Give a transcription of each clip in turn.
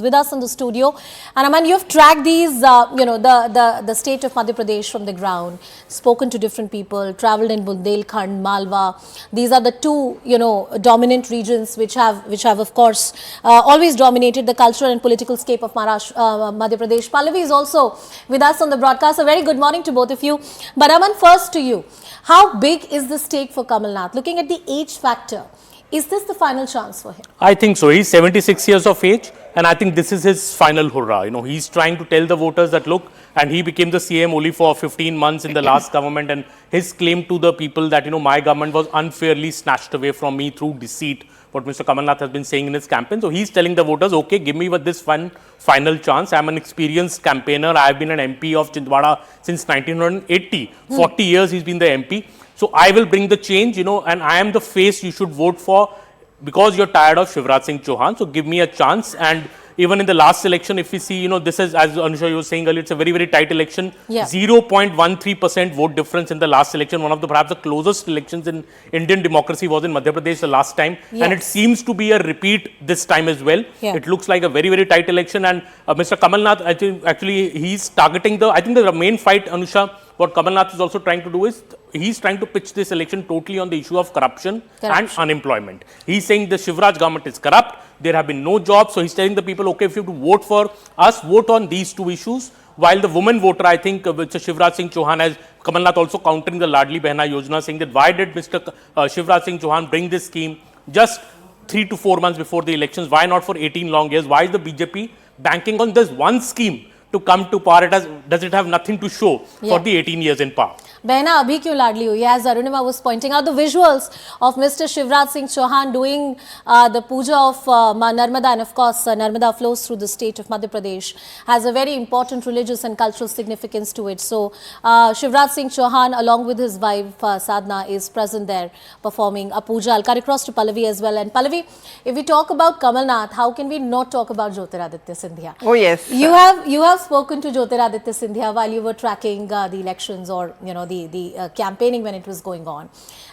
with us in the studio. And Aman, you've tracked these, the state of Madhya Pradesh from the ground, spoken to different people, traveled in Bundelkhand, Malwa. These are the two, dominant regions which have of course, always dominated the cultural and political scape of Madhya Pradesh. Pallavi is also with us on the broadcast. A very good morning to both of you. But Aman, first to you, how big is the stake for Kamal Nath? Looking at the age factor, is this the final chance for him? I think so. He's 76 years of age, and I think this is his final hurrah. He's trying to tell the voters that, look, and he became the CM only for 15 months in the last government, and his claim to the people that, my government was unfairly snatched away from me through deceit, what Mr. Kamal Nath has been saying in his campaign. So he's telling the voters, okay, give me this one final chance. I'm an experienced campaigner. I've been an MP of Chindwara since 1980. 40 years he's been the MP. So I will bring the change, and I am the face you should vote for because you're tired of Shivraj Singh Chouhan. So give me a chance. And even in the last election, if we see, this is, as Anusha, you were saying earlier, it's a very, very tight election. Yeah. 0.13% vote difference in the last election. One of the perhaps the closest elections in Indian democracy was in Madhya Pradesh the last time. Yes. And it seems to be a repeat this time as well. Yeah. It looks like a very, very tight election. And Mr. Kamal Nath, I think actually he's targeting the main fight, Anusha, what Kamal Nath is also trying to do is, he's trying to pitch this election totally on the issue of corruption and unemployment. He's saying the Shivraj government is corrupt, there have been no jobs, so he's telling the people, okay, if you have to vote for us, vote on these two issues. While the woman voter, I think, which Shivraj Singh Chauhan has, Kamal Nath also countering the Ladli Behna Yojana, saying that why did Mr. Shivraj Singh Chauhan bring this scheme just 3 to 4 months before the elections? Why not for 18 long years? Why is the BJP banking on this one scheme to come to power? Does it have nothing to show for the 18 years in power? Behna abhi kyun ladli hui? As Arunima was pointing out, the visuals of Mr. Shivraj Singh Chauhan doing the puja of Nirmada, and of course Nirmada flows through the state of Madhya Pradesh, has a very important religious and cultural significance to it. So Shivraj Singh Chauhan along with his wife Sadhna is present there performing a puja. I'll cut across to Pallavi as well. And Pallavi, if we talk about Kamal Nath, how can we not talk about Jyotiraditya Scindia? Oh yes. You have spoken to Jyotiraditya Scindia while you were tracking the elections, or the campaigning when it was going on,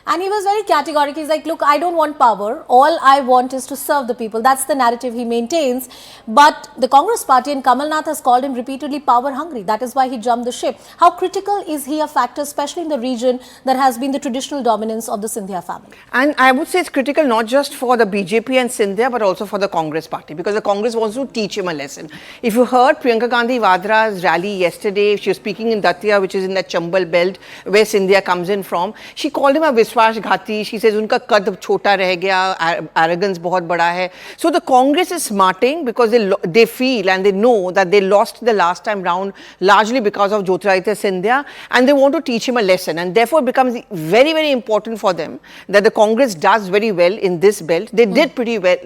and he was very categorical. He's like, look, I don't want power, all I want is to serve the people. That's the narrative he maintains. But the Congress party and Kamal Nath has called him repeatedly power hungry. That is why he jumped the ship. How critical is he a factor, especially in the region that has been the traditional dominance of the Scindia family? And I would say it's critical not just for the BJP and Scindia, but also for the Congress party, because the Congress wants to teach him a lesson. If you heard Priyanka Gandhi Vadra's rally yesterday, she was speaking in Datia, which is in the Chambal belt where Scindia comes in from. She called him a Vishwasghati. She says unka kad chota reh gaya, arrogance bahut bada hai. So the Congress is smarting because they feel and they know that they lost the last time round largely because of Jyotiraditya Scindia, and they want to teach him a lesson, and therefore it becomes very, very important for them that the Congress does very well in this belt. They did pretty well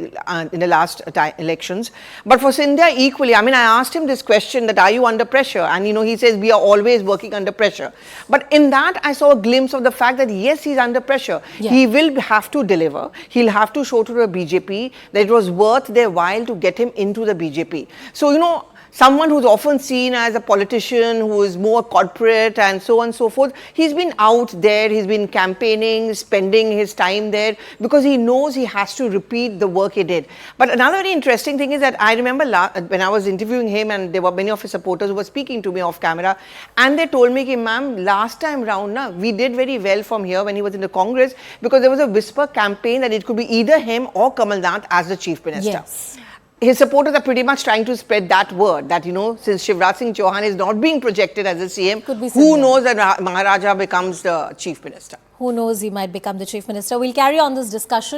in the last elections, but for Scindia equally. I mean, I asked him this question that are you under pressure, and he says we are always working under pressure. But in that, I saw a glimpse of the fact that yes, he's under pressure. Yeah. He will have to deliver. He'll have to show to the BJP that it was worth their while to get him into the BJP. So, someone who's often seen as a politician who is more corporate and so on and so forth, he's been out there, he's been campaigning, spending his time there because he knows he has to repeat the work he did. But another very interesting thing is that I remember when I was interviewing him, and there were many of his supporters who were speaking to me off camera, and they told me, ma'am, last time round, we did very well from here when he was in the Congress, because there was a whisper campaign that it could be either him or Kamal Nath as the Chief Minister. Yes. His supporters are pretty much trying to spread that word that, since Shivraj Singh Chauhan is not being projected as a CM, who knows that Maharaja becomes the Chief Minister? Who knows, he might become the Chief Minister. We'll carry on this discussion.